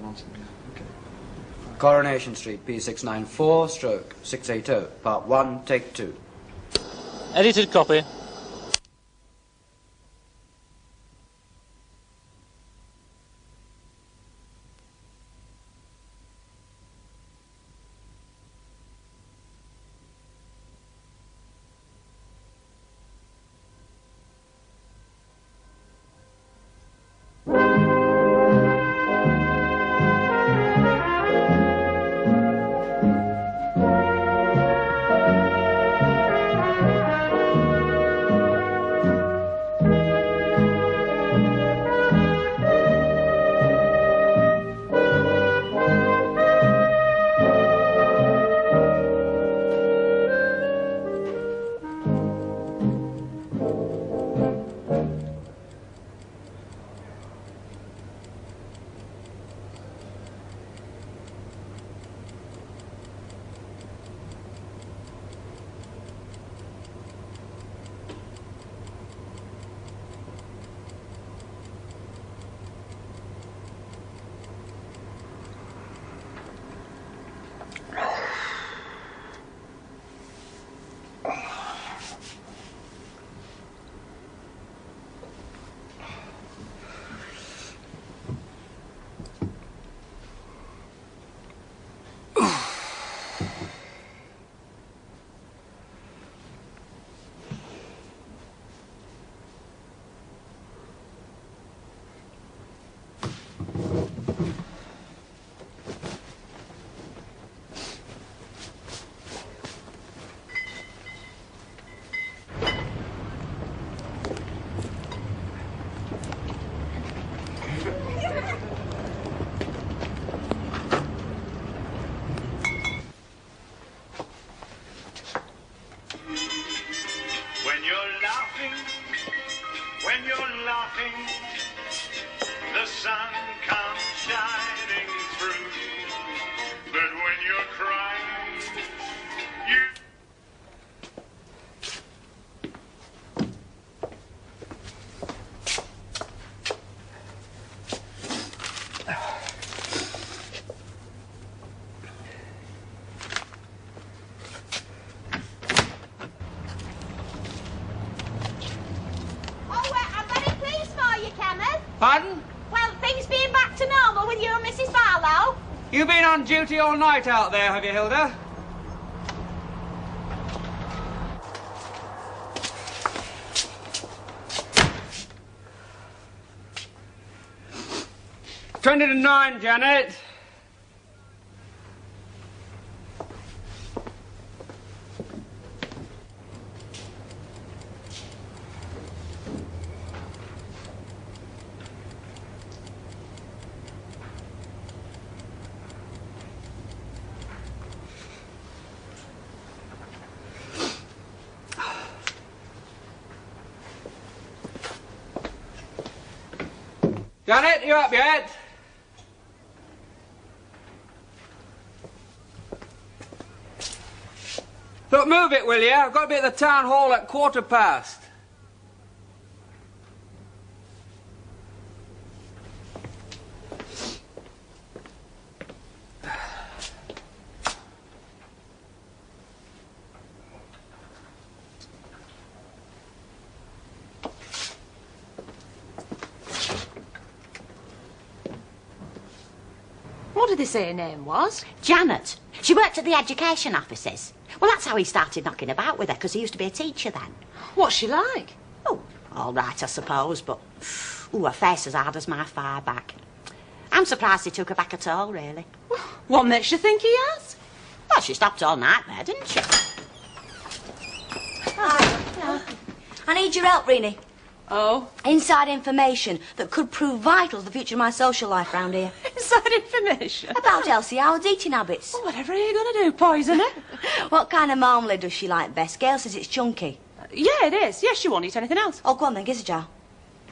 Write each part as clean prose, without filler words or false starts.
nonsense. Okay. Coronation Street, P694, stroke 680, part 1, take 2. Edited copy. The sun comes shining through, but when you're crying, you... Pardon? Well, things being back to normal with you and Mrs. Barlow. You been on duty all night out there, have you, Hilda? Twenty to 9, Janet. Janet, you up yet? Look, move it, will you? I've got to be at the town hall at 1:15. What did they say her name was? Janet. She worked at the education offices. Well, that's how he started knocking about with her, because he used to be a teacher then. What's she like? Oh, all right, I suppose, but... Ooh, her face as hard as my fire back. I'm surprised he took her back at all, really. What makes you think he has? Well, she stopped all night there, didn't she? Hi. I need your help, Rini. Oh? Inside information that could prove vital to the future of my social life round here. Inside information? About Elsie Howard's eating habits. Well, whatever are you going to do, poison her? What kind of marmalade does she like best? Gail says it's chunky. Yeah, it is. Yes, she won't eat anything else. Oh, go on then, give us a jar.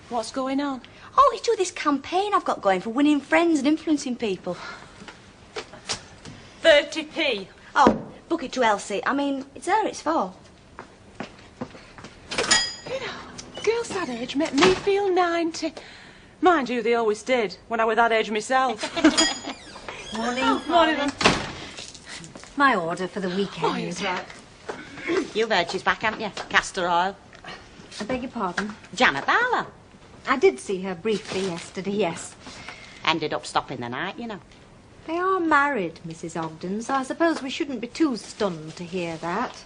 What's going on? Oh, it's to this campaign I've got going for winning friends and influencing people. 30p. Oh, book it to Elsie. I mean, it's her it's for. You know, girls that age make me feel 90. Mind you, they always did, when I was that age myself. Morning. Morning. My order for the weekend. Oh, yes, right. You've heard she's back, haven't you? Castor oil. I beg your pardon? Janet Barlow. I did see her briefly yesterday, yes. Ended up stopping the night, you know. They are married, Mrs. Ogden, so I suppose we shouldn't be too stunned to hear that.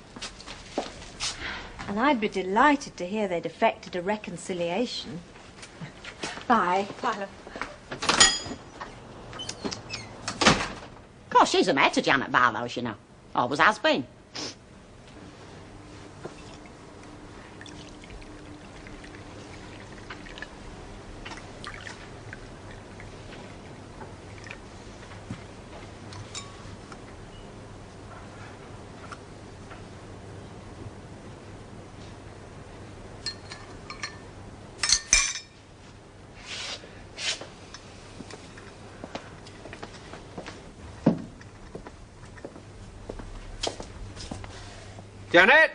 And I'd be delighted to hear they'd effected a reconciliation. Bye. Bye, love. Of course, she's a mate to Janet Barlow's, you know. Always has been. Janet?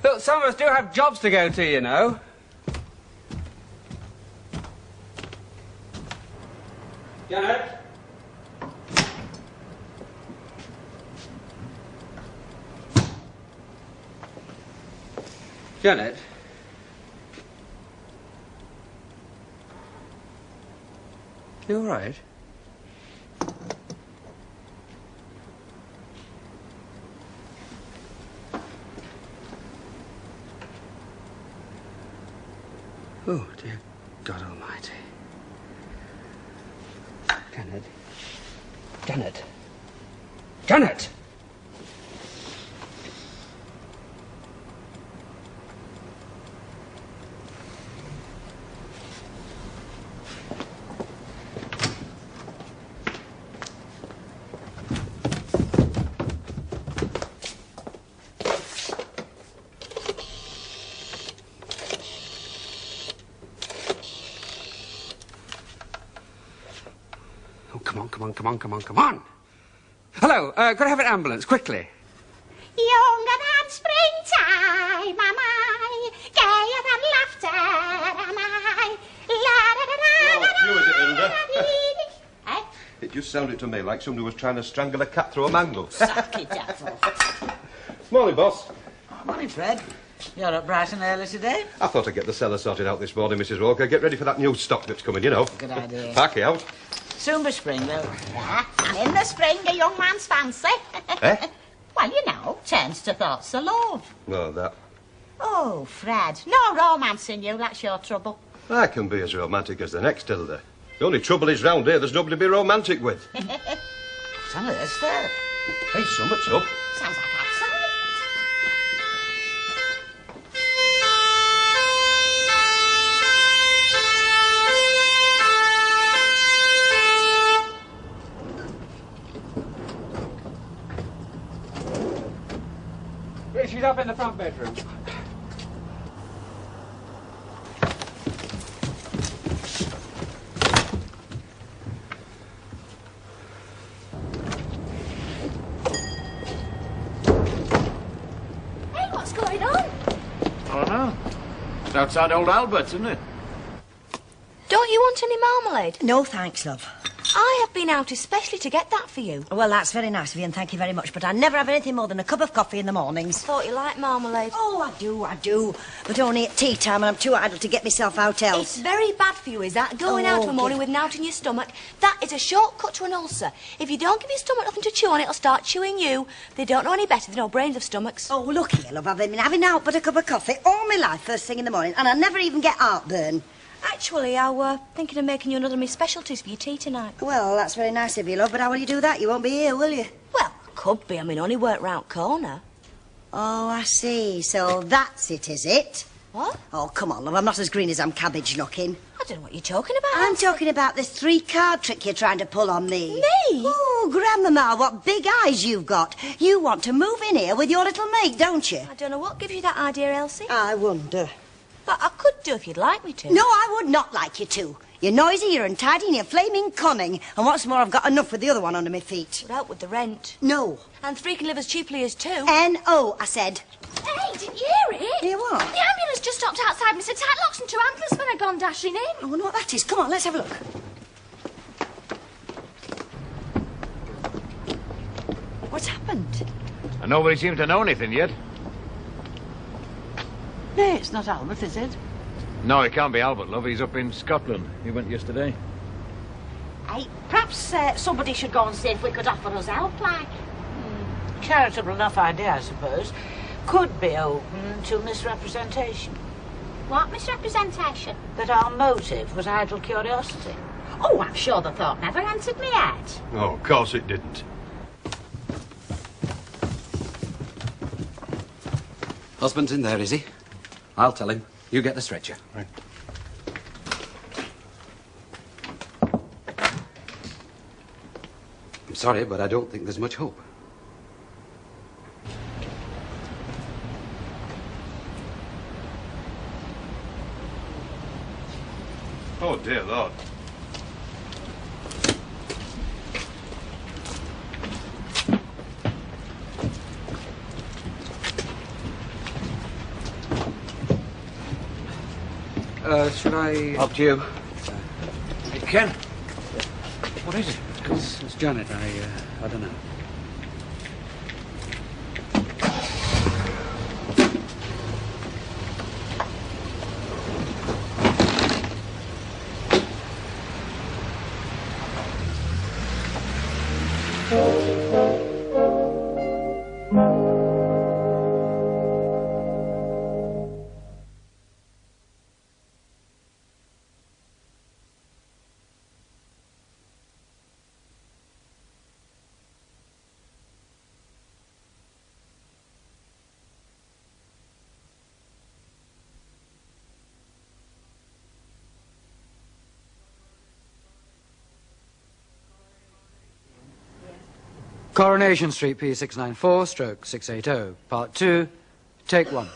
Look, some of us do have jobs to go to, you know. Janet? Janet? You all right? Oh, dear God Almighty. Janet. Janet. Janet! Come on. Hello, could I have an ambulance, quickly? Younger than springtime, am I? Gayer than laughter, am I? Who is it, Hilda? Eh? It just sounded to me like somebody was trying to strangle a cat through a mangle. Sacky devil. Morning, boss. Morning, Fred. You're up bright and early today? I thought I'd get the cellar sorted out this morning, Mrs. Walker. Get ready for that new stock that's coming, you know. Good idea. Pack it out. Soon be spring, though. Yeah, and in the spring, a young man's fancy. Eh? Well, you know, turns to thoughts of love. Well, that. Oh, Fred, no romance in you, that's your trouble. I can be as romantic as the next Hilda. The only trouble is round here there's nobody to be romantic with. What's on earth's that? Hey, summit's up. Sounds like outside. She's up in the front bedroom. Hey, what's going on? I don't know. It's outside old Albert's, isn't it? Don't you want any marmalade? No, thanks, love. I have been out especially to get that for you. Well, that's very nice of you, and thank you very much, but I never have anything more than a cup of coffee in the mornings. Thought you liked marmalade. Oh, I do. But only at tea time, and I'm too idle to get myself out else. It's very bad for you, is that? Going out of a morning with nought in your stomach. That is a shortcut to an ulcer. If you don't give your stomach nothing to chew on, it'll start chewing you. They don't know any better. They know brains of stomachs. Oh, look here, love. I've been having out but a cup of coffee all my life first thing in the morning, and I never even get heartburn. Actually, I were thinking of making you another of my specialties for your tea tonight. Well, that's very nice of you, love, but how will you do that? You won't be here, will you? Well, could be. I mean, only work round corner. Oh, I see. So that's it, is it? What? Oh, come on, love. I'm not as green as I'm cabbage looking. I don't know what you're talking about. I'm talking about this 3-card trick you're trying to pull on me. Me? Oh, Grandmama, what big eyes you've got. You want to move in here with your little mate, don't you? I don't know what gives you that idea, Elsie. I wonder. But I could do if you'd like me to. No, I would not like you to. You're noisy, you're untidy, and you're flaming cunning. And what's more, I've got enough with the other one under my feet. Would help with the rent. No. And 3 can live as cheaply as 2. N-O, I said. Hey, didn't you hear it? Hear what? The ambulance just stopped outside It's a tight locks and two antlers when I gone dashing in. I wonder what that is. Come on, let's have a look. What's happened? And nobody seems to know anything yet. No, it's not Albert, is it? No, it can't be Albert, love. He's up in Scotland. He went yesterday. Hey, perhaps somebody should go and see if we could offer us help, like. Charitable enough idea, I suppose. Could be open to misrepresentation. What misrepresentation? That our motive was idle curiosity. Oh, I'm sure the thought never entered me head. Oh, of course it didn't. Husband's in there, is he? I'll tell him. You get the stretcher. Right. I'm sorry, but I don't think there's much hope. Oh, dear Lord. Should I... Up to you. Hey, Ken. What is it? It's Janet. I don't know. Coronation Street, P694, stroke 680, Part 2, Take 1.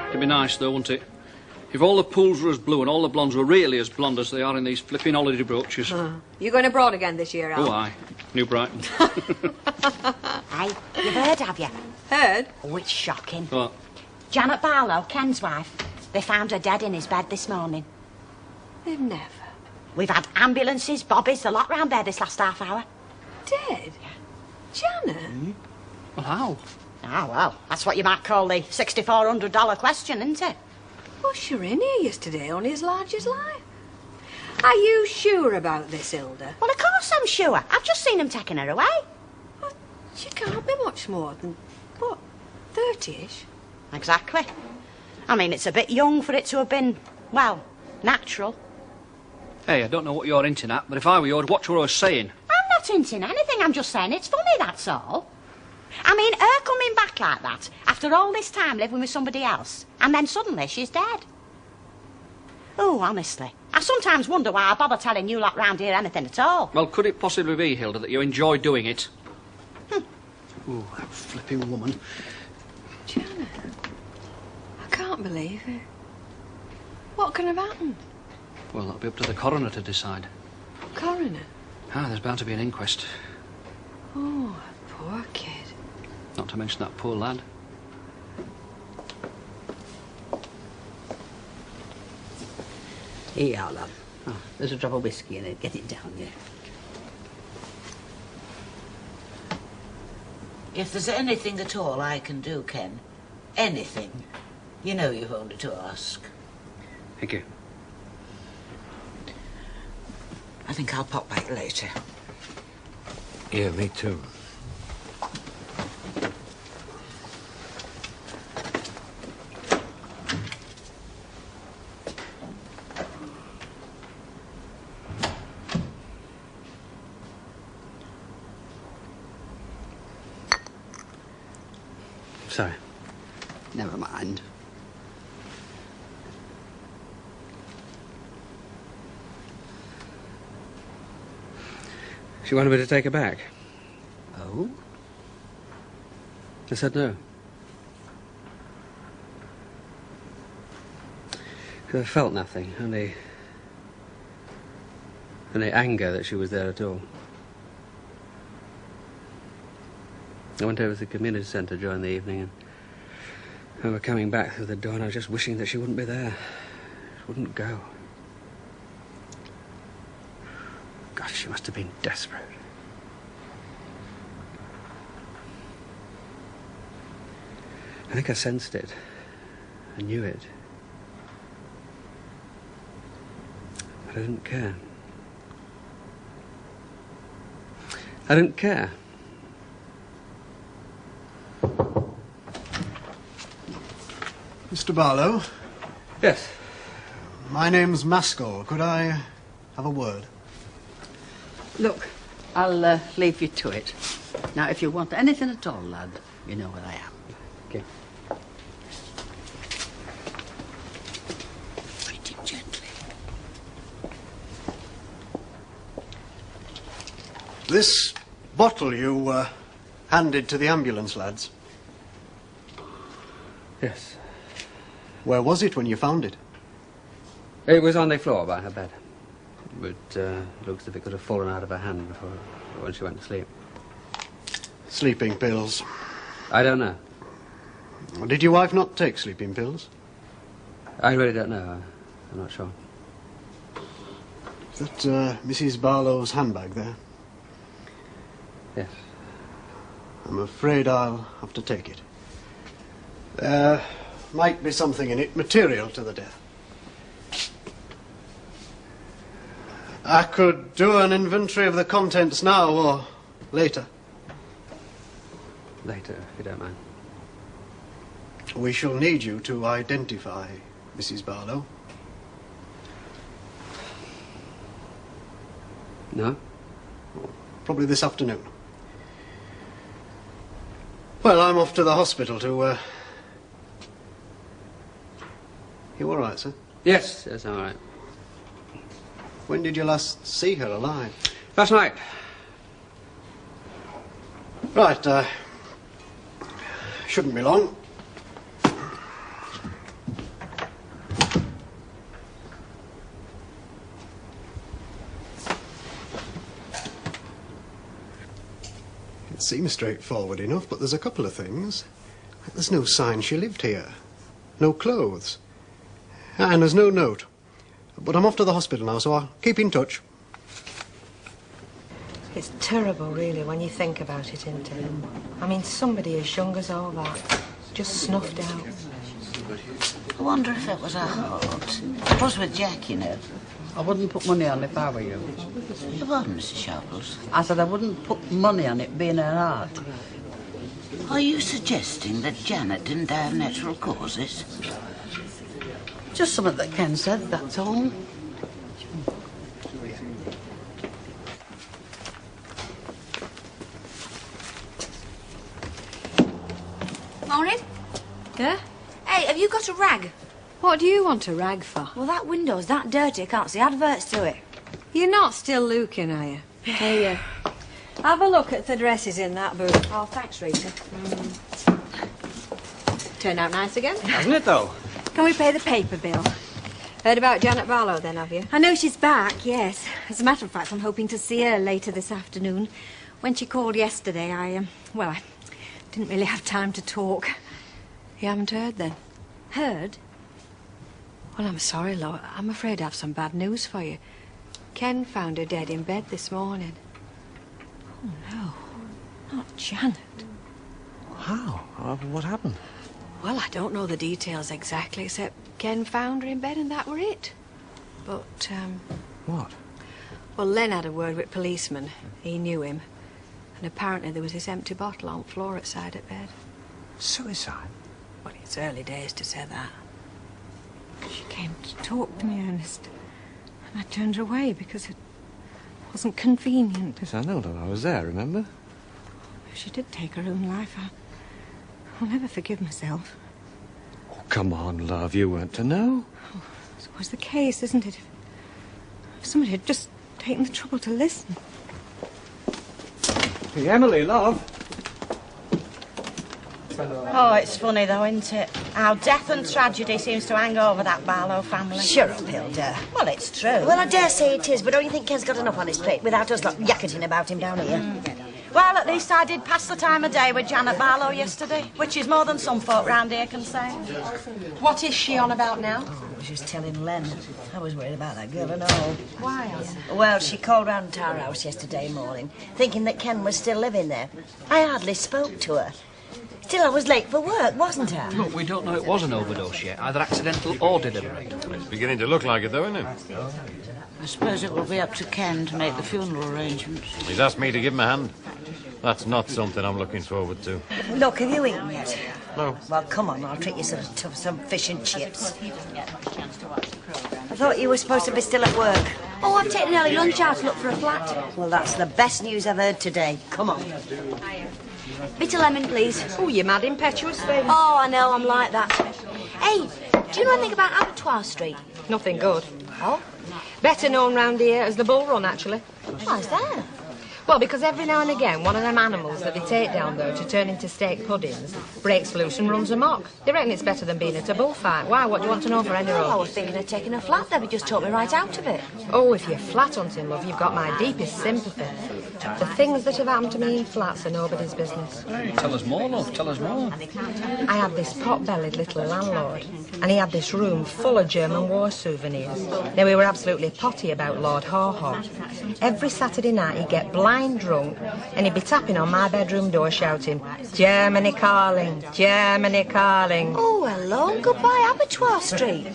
It'd be nice, though, wouldn't it? If all the pools were as blue and all the blondes were really as blonde as they are in these flipping holiday brooches. You going abroad again this year, Al? Oh, aye. New Brighton. Hey, you've heard, have you? Heard? Oh, it's shocking. What? Janet Barlow, Ken's wife, they found her dead in his bed this morning. They've never. We've had ambulances, bobbies, a lot round there this last half hour. Dead? Janet? Well, how? Oh, well, that's what you might call the $6,400 question, isn't it? Usher in here yesterday, only as large as life. Are you sure about this, Hilda? Well, of course I'm sure. I've just seen him taking her away. Well, she can't be much more than, what, 30-ish? Exactly. I mean, it's a bit young for it to have been, well, natural. Hey, I don't know what you're hinting at, but if I were you, I'd watch what I was saying. I'm not hinting anything. I'm just saying it's funny, that's all. I mean, her coming back like that, after all this time living with somebody else, and then suddenly she's dead. Oh, honestly, I sometimes wonder why I bother telling you lot round here anything at all. Well, could it possibly be, Hilda, that you enjoy doing it? Ooh, that flipping woman. Janet, I can't believe it. What can have happened? Well, that'll be up to the coroner to decide. Coroner? Ah, there's bound to be an inquest. Oh, poor kid. Not to mention that poor lad. Here you are, love. Oh, there's a drop of whiskey in it. Get it down, yeah. If there's anything at all I can do, Ken, anything, you know you've only to ask. Thank you. I think I'll pop back later. Yeah, me too. Sorry. Never mind. She wanted me to take her back. No. I said no. I felt nothing, only anger that she was there at all. I went over to the community centre during the evening, and we were coming back through the door, and I was just wishing that she wouldn't be there. She wouldn't go. Gosh, she must have been desperate. I think I sensed it. I knew it. But I didn't care. I didn't care. Mr. Barlow? Yes? My name's Maskell. Could I have a word? Look, I'll leave you to it. Now, if you want anything at all, lad, you know where I am. Okay. Treat him gently. This bottle you handed to the ambulance lads. Yes. Where was it when you found it? It was on the floor by her bed. But looks as if it could have fallen out of her hand when she went to sleep. Sleeping pills. I don't know. Did your wife not take sleeping pills? I really don't know. I'm not sure. Is that Mrs. Barlow's handbag there? Yes. I'm afraid I'll have to take it. There might be something in it material to the death. I could do an inventory of the contents now or later. Later, if you don't mind. We shall need you to identify Mrs. Barlow. No? Probably this afternoon. Well, I'm off to the hospital to... You all right, sir? Yes, all right. When did you last see her alive? Last night. Right, shouldn't be long. It seems straightforward enough, but there's a couple of things. There's no sign she lived here. No clothes. And there's no note. But I'm off to the hospital now, so I'll keep in touch. It's terrible, really, when you think about it, isn't it? I mean, somebody as young as all that, just snuffed out. I wonder if it was a hoax. It was with Jack, you know. I wouldn't put money on it if I were you. You what, Mrs. Sharples? I said I wouldn't put money on it being her heart. Are you suggesting that Janet didn't die of natural causes? Just something that Ken said, that's all. Morning. Yeah? Hey, have you got a rag? What do you want a rag for? Well, that window's that dirty, I can't see adverts to it. You're not still looking, are you? Hey, have a look at the dresses in that book. Oh, thanks, Rita. Turned out nice again. Hasn't it, though? Can we pay the paper bill? Heard about Janet Barlow, then, have you? I know she's back, yes. As a matter of fact, I'm hoping to see her later this afternoon. When she called yesterday, I didn't really have time to talk. You haven't heard, then? Heard? Well, I'm sorry, Laura. I'm afraid I have some bad news for you. Ken found her dead in bed this morning. Oh, no. Not Janet. How? What happened? Well, I don't know the details exactly, except Ken found her in bed and that were it. But, What? Well, Len had a word with policeman. He knew him. And apparently there was this empty bottle on the floor outside at bed. Suicide? Well, it's early days to say that. She came to talk to me, Ernest. And I turned her away because it wasn't convenient. Yes, I know, Lord. I was there, remember? If she did take her own life, I'll never forgive myself. Oh, come on, love. You weren't to know. Oh, it's always the case, isn't it? If somebody had just taken the trouble to listen. Hey, Emily, love. Oh, it's funny though, isn't it? How death and tragedy seems to hang over that Barlow family. Shut up, Hilda. Well, it's true. Well, I dare say it is, but don't you think Ken's got enough on his plate without us lot yakketing about him down here? Well, at least I did pass the time of day with Janet Barlow yesterday, which is more than some folk round here can say. What is she on about now? Oh, I was just telling Len. I was worried about that girl and all. Why? Well, she called round to our house yesterday morning, thinking that Ken was still living there. I hardly spoke to her. Still, I was late for work, wasn't I? Look, we don't know it was an overdose yet, either accidental or deliberate. It's beginning to look like it, though, isn't it? I suppose it will be up to Ken to make the funeral arrangements. He's asked me to give him a hand. That's not something I'm looking forward to. Look, have you eaten yet? No. Well, come on, I'll treat you to some fish and chips. I thought you were supposed to be still at work. Oh, I've taken an early lunch out to look for a flat. Well, that's the best news I've heard today. Come on. Bit of lemon, please. Oh, you mad impetuous thing. Oh, I know, I'm like that. Hey, do you know anything about Abattoir Street? Nothing good. Oh? Better known round here as the Bull Run, actually. Why's that? Well, because every now and again, one of them animals that they take down there to turn into steak puddings breaks loose and runs amok. They reckon it's better than being at a bullfight. Why? What do you want to know for any Well, I road? was thinking of taking a flat there, but just talked me right out of it. Oh, if you're flat hunting, love, you've got my deepest sympathy. The things that have happened to me in flats are nobody's business. Hey, tell us more, love, tell us more. I had this pot-bellied little landlord, and he had this room full of German war souvenirs. Now, we were absolutely potty about Lord Haw-Haw. Every Saturday night he'd get blind drunk, and he'd be tapping on my bedroom door shouting, "Germany calling, Germany calling." Oh, hello, goodbye, Abattoir Street.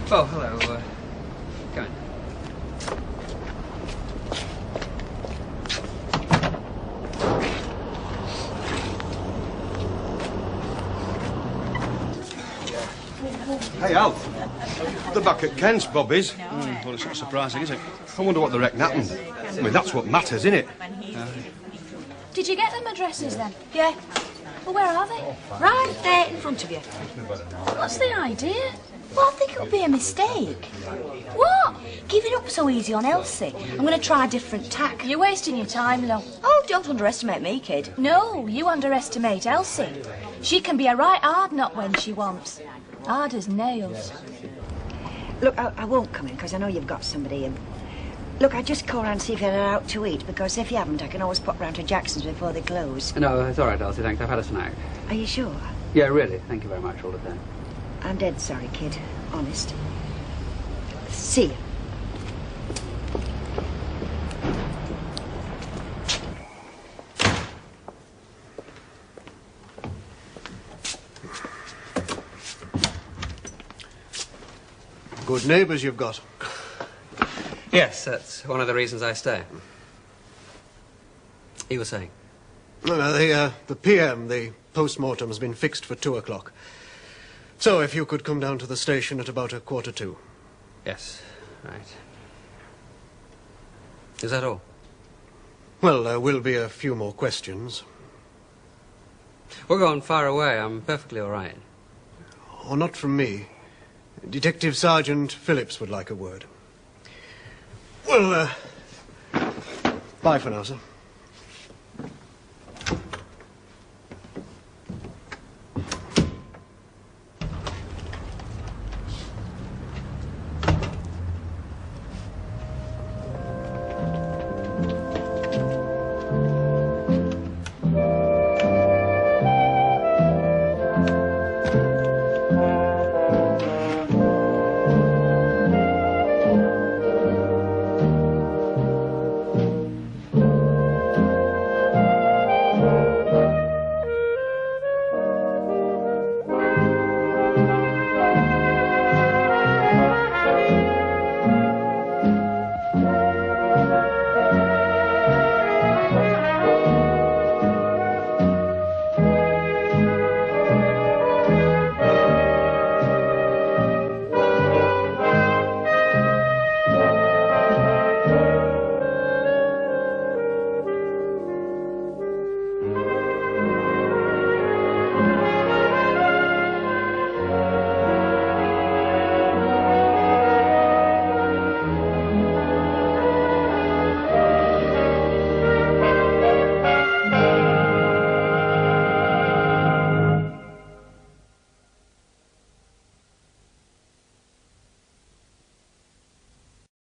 Oh, hello. Come in. Hey, Al. They're back at Ken's, Bobby's. Well, it's not surprising, is it? I wonder what they reckon happened. I mean, that's what matters, isn't it? Did you get them addresses then? Yeah. Well, where are they? Right there in front of you. What's the idea? Well, I think it would be a mistake. What? Giving up so easy on Elsie. I'm going to try a different tack. You're wasting your time, Lo. Oh, don't underestimate me, kid. No, you underestimate Elsie. She can be a right hard nut when she wants. Hard as nails. Look, I won't come in because I know you've got somebody. Look, I just call round and see if you're out to eat, because if you haven't, I can always pop round to Jackson's before they close. No, it's all right, Elsie, thanks. I've had a snack. Are you sure? Yeah, really. Thank you very much all the time. I'm dead sorry, kid. Honest. See you. Good neighbours you've got. Yes, that's one of the reasons I stay. You were saying? The PM, the post-mortem, has been fixed for 2 o'clock. So if you could come down to the station at about 1:45. Yes, right. Is that all? Well, there will be a few more questions. We're going far away. I'm perfectly all right. Oh, not from me. Detective Sergeant Phillips would like a word. Well, bye for now, sir.